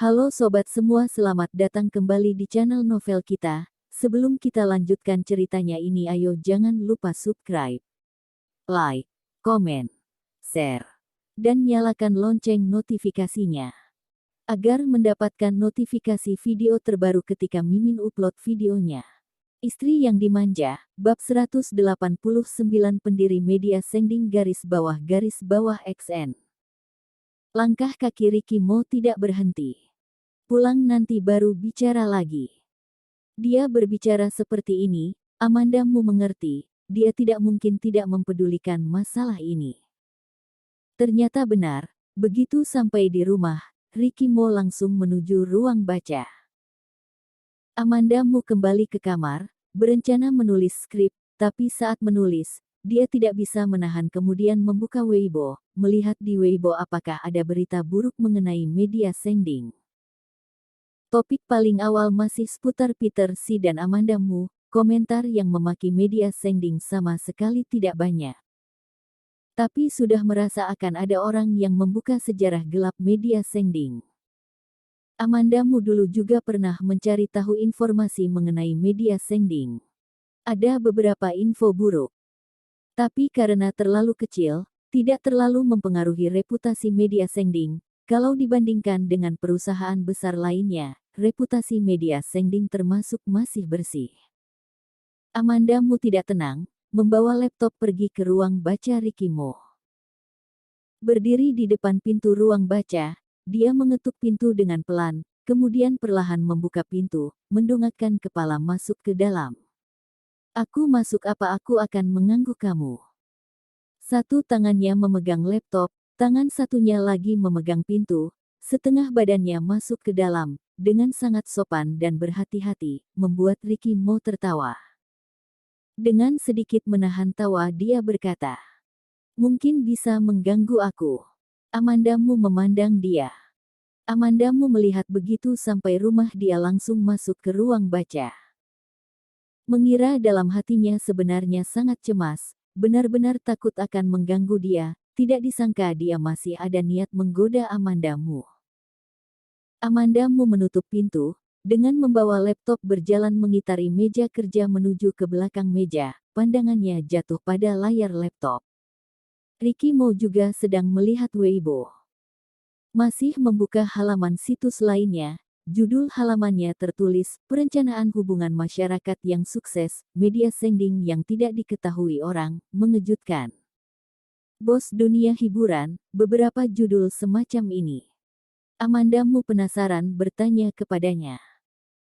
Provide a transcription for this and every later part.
Halo sobat semua, selamat datang kembali di channel novel kita. Sebelum kita lanjutkan ceritanya ini, ayo jangan lupa subscribe, like, komen, share, dan nyalakan lonceng notifikasinya agar mendapatkan notifikasi video terbaru ketika Mimin upload videonya. Istri yang dimanja, bab 189, pendiri media Sengding __ XN. Langkah kaki Ricky Mo tidak berhenti. Pulang nanti baru bicara lagi. Dia berbicara seperti ini, Amanda Mu mengerti, dia tidak mungkin tidak mempedulikan masalah ini. Ternyata benar, begitu sampai di rumah, Ricky Mo langsung menuju ruang baca. Amanda Mu kembali ke kamar, berencana menulis skrip, tapi saat menulis, dia tidak bisa menahan kemudian membuka Weibo, melihat di Weibo apakah ada berita buruk mengenai media Sengding. Topik paling awal masih seputar Peter Si dan Amanda Mu, komentar yang memaki media Sengding sama sekali tidak banyak. Tapi sudah merasa akan ada orang yang membuka sejarah gelap media Sengding. Amanda Mu dulu juga pernah mencari tahu informasi mengenai media Sengding. Ada beberapa info buruk. Tapi karena terlalu kecil, tidak terlalu mempengaruhi reputasi media Sengding. Kalau dibandingkan dengan perusahaan besar lainnya, reputasi media Sengding termasuk masih bersih. Amanda Mu tidak tenang, membawa laptop pergi ke ruang baca Ricky Mo. Berdiri di depan pintu ruang baca, dia mengetuk pintu dengan pelan, kemudian perlahan membuka pintu, mendongakkan kepala masuk ke dalam. Aku masuk apa aku akan mengganggu kamu? Satu tangannya memegang laptop, tangan satunya lagi memegang pintu, setengah badannya masuk ke dalam, dengan sangat sopan dan berhati-hati, membuat Ricky Mo tertawa. Dengan sedikit menahan tawa dia berkata, "Mungkin bisa mengganggu aku." Amanda Mu memandang dia. Amanda Mu melihat begitu sampai rumah dia langsung masuk ke ruang baca. Mengira dalam hatinya sebenarnya sangat cemas, benar-benar takut akan mengganggu dia, tidak disangka dia masih ada niat menggoda Amanda Mu. Amanda Mu menutup pintu, dengan membawa laptop berjalan mengitari meja kerja menuju ke belakang meja, pandangannya jatuh pada layar laptop. Ricky Mo juga sedang melihat Weibo. Masih membuka halaman situs lainnya, judul halamannya tertulis, "Perencanaan Hubungan Masyarakat yang Sukses, Media Sengding yang Tidak Diketahui Orang, Mengejutkan." Bos dunia hiburan, beberapa judul semacam ini. Amanda Mu penasaran bertanya kepadanya.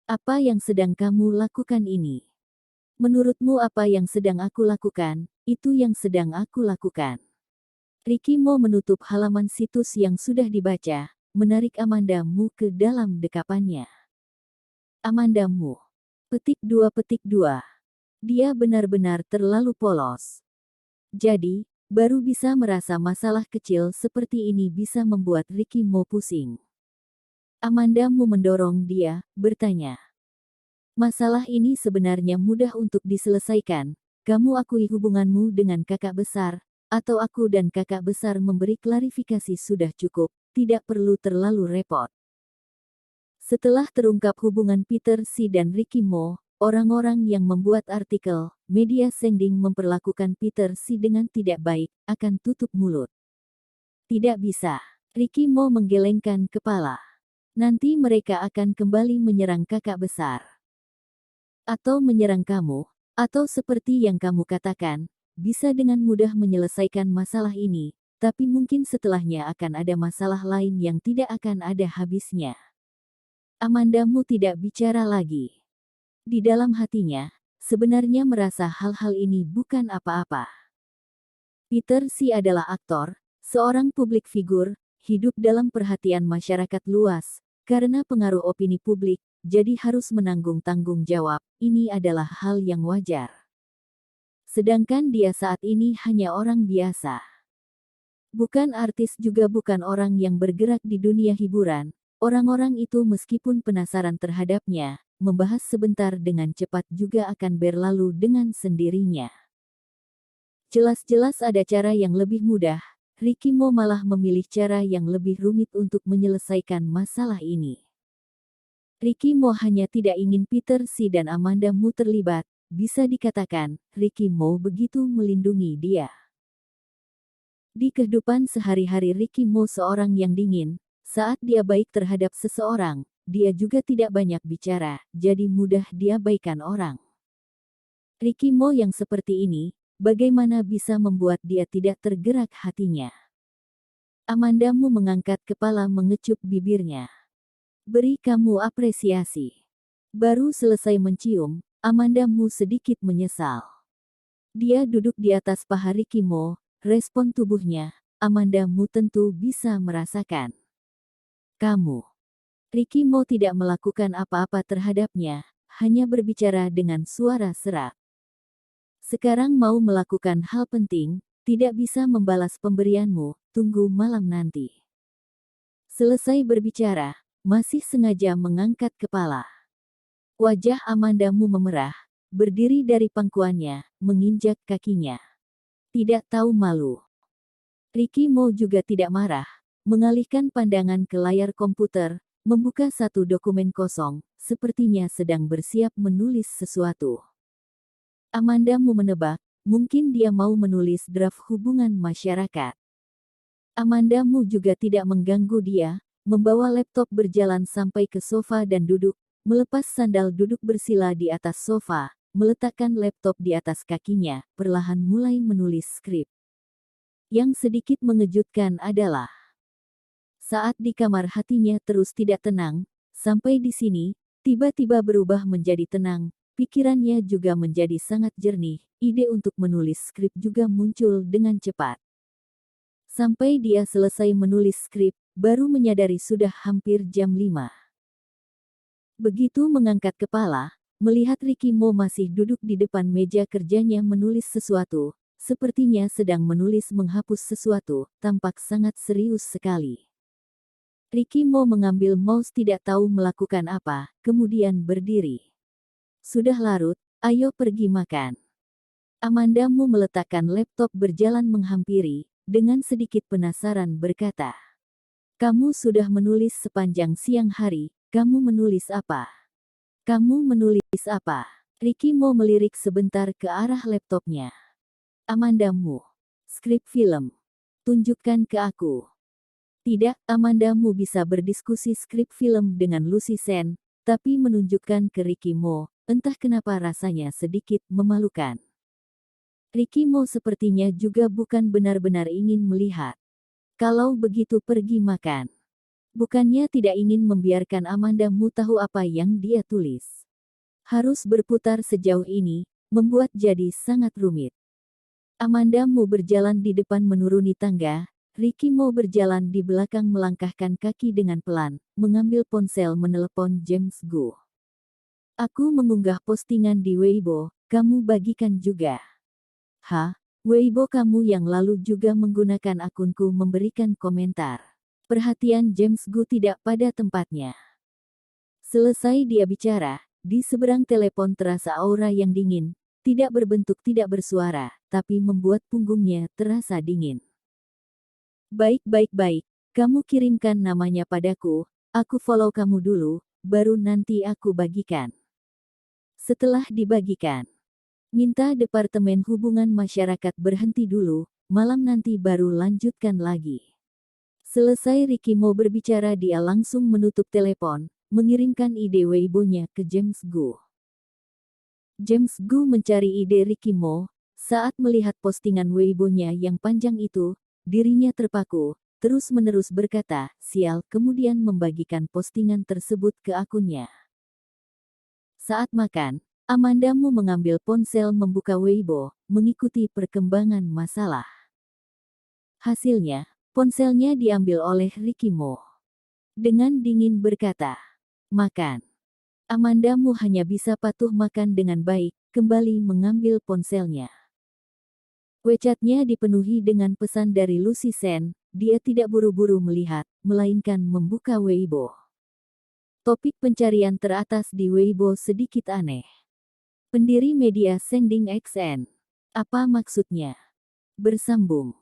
Apa yang sedang kamu lakukan ini? Menurutmu apa yang sedang aku lakukan, itu yang sedang aku lakukan. Ricky Mo menutup halaman situs yang sudah dibaca, menarik Amanda Mu ke dalam dekapannya. Amanda Mu. Petik 2. Dia benar-benar terlalu polos. Jadi, baru bisa merasa masalah kecil seperti ini bisa membuat Ricky Mo pusing. Amanda Mu mendorong dia, bertanya. Masalah ini sebenarnya mudah untuk diselesaikan. Kamu akui hubunganmu dengan kakak besar, atau aku dan kakak besar memberi klarifikasi sudah cukup, tidak perlu terlalu repot. Setelah terungkap hubungan Peter Si dan Ricky Mo, orang-orang yang membuat artikel, media Sengding memperlakukan Peter Si dengan tidak baik, akan tutup mulut. Tidak bisa. Ricky Mo menggelengkan kepala. Nanti mereka akan kembali menyerang kakak besar. Atau menyerang kamu, atau seperti yang kamu katakan, bisa dengan mudah menyelesaikan masalah ini, tapi mungkin setelahnya akan ada masalah lain yang tidak akan ada habisnya. Amanda Mu tidak bicara lagi. Di dalam hatinya, sebenarnya merasa hal-hal ini bukan apa-apa. Peter Si adalah aktor, seorang publik figur, hidup dalam perhatian masyarakat luas, karena pengaruh opini publik, jadi harus menanggung tanggung jawab, ini adalah hal yang wajar. Sedangkan dia saat ini hanya orang biasa. Bukan artis juga bukan orang yang bergerak di dunia hiburan. Orang-orang itu meskipun penasaran terhadapnya, membahas sebentar dengan cepat juga akan berlalu dengan sendirinya. Jelas-jelas ada cara yang lebih mudah, Ricky Mo malah memilih cara yang lebih rumit untuk menyelesaikan masalah ini. Ricky Mo hanya tidak ingin Peter Si dan Amanda Mu terlibat. Bisa dikatakan, Ricky Mo begitu melindungi dia. Di kehidupan sehari-hari Ricky Mo seorang yang dingin. Saat dia baik terhadap seseorang, dia juga tidak banyak bicara, jadi mudah diabaikan orang. Ricky Mo yang seperti ini, bagaimana bisa membuat dia tidak tergerak hatinya? Amanda Mu mengangkat kepala mengecup bibirnya. Beri kamu apresiasi. Baru selesai mencium, Amanda Mu sedikit menyesal. Dia duduk di atas paha Ricky Mo, respon tubuhnya, Amanda Mu tentu bisa merasakan. Kamu. Ricky Mo tidak melakukan apa-apa terhadapnya, hanya berbicara dengan suara serak. Sekarang mau melakukan hal penting, tidak bisa membalas pemberianmu, tunggu malam nanti. Selesai berbicara, masih sengaja mengangkat kepala. Wajah Amanda Mu memerah, berdiri dari pangkuannya, menginjak kakinya. Tidak tahu malu. Ricky Mo juga tidak marah, mengalihkan pandangan ke layar komputer, membuka satu dokumen kosong, sepertinya sedang bersiap menulis sesuatu. Amanda Mu menebak, mungkin dia mau menulis draft hubungan masyarakat. Amanda Mu juga tidak mengganggu dia, membawa laptop berjalan sampai ke sofa dan duduk, melepas sandal duduk bersila di atas sofa, meletakkan laptop di atas kakinya, perlahan mulai menulis skrip. Yang sedikit mengejutkan adalah saat di kamar hatinya terus tidak tenang, sampai di sini, tiba-tiba berubah menjadi tenang, pikirannya juga menjadi sangat jernih, ide untuk menulis skrip juga muncul dengan cepat. Sampai dia selesai menulis skrip, baru menyadari sudah hampir jam 5. Begitu mengangkat kepala, melihat Ricky Mo masih duduk di depan meja kerjanya menulis sesuatu, sepertinya sedang menulis menghapus sesuatu, tampak sangat serius sekali. Ricky Mo mengambil mouse tidak tahu melakukan apa, kemudian berdiri. Sudah larut, ayo pergi makan. Amanda Mu meletakkan laptop berjalan menghampiri, dengan sedikit penasaran berkata, kamu sudah menulis sepanjang siang hari, kamu menulis apa? Kamu menulis apa? Ricky Mo melirik sebentar ke arah laptopnya. Amanda Mu. Skrip film. Tunjukkan ke aku. Tidak, Amanda Mu bisa berdiskusi skrip film dengan Lucy Sen, tapi menunjukkan ke Ricky Mo, entah kenapa rasanya sedikit memalukan. Ricky Mo sepertinya juga bukan benar-benar ingin melihat. Kalau begitu pergi makan. Bukannya tidak ingin membiarkan Amanda Mu tahu apa yang dia tulis. Harus berputar sejauh ini, membuat jadi sangat rumit. Amanda Mu berjalan di depan menuruni tangga, Ricky Mo berjalan di belakang melangkahkan kaki dengan pelan, mengambil ponsel menelepon James Gu. Aku mengunggah postingan di Weibo, kamu bagikan juga. Hah? Weibo kamu yang lalu juga menggunakan akunku memberikan komentar. Perhatian James Gu tidak pada tempatnya. Selesai dia bicara, di seberang telepon terasa aura yang dingin, tidak berbentuk tidak bersuara, tapi membuat punggungnya terasa dingin. Baik, kamu kirimkan namanya padaku, aku follow kamu dulu, baru nanti aku bagikan. Setelah dibagikan, minta Departemen Hubungan Masyarakat berhenti dulu, malam nanti baru lanjutkan lagi. Selesai Ricky Mo berbicara dia langsung menutup telepon, mengirimkan ide Weibo-nya ke James Gu. James Gu mencari ide Ricky Mo, saat melihat postingan Weibo-nya yang panjang itu, dirinya terpaku, terus-menerus berkata, sial, kemudian membagikan postingan tersebut ke akunnya. Saat makan, Amanda Mu mengambil ponsel membuka Weibo, mengikuti perkembangan masalah. Hasilnya, ponselnya diambil oleh Ricky Mo. Dengan dingin berkata, makan. Amanda Mu hanya bisa patuh makan dengan baik, kembali mengambil ponselnya. WeChat-nya dipenuhi dengan pesan dari Lucy Sen, dia tidak buru-buru melihat, melainkan membuka Weibo. Topik pencarian teratas di Weibo sedikit aneh. Pendiri media Sending XN. Apa maksudnya? Bersambung.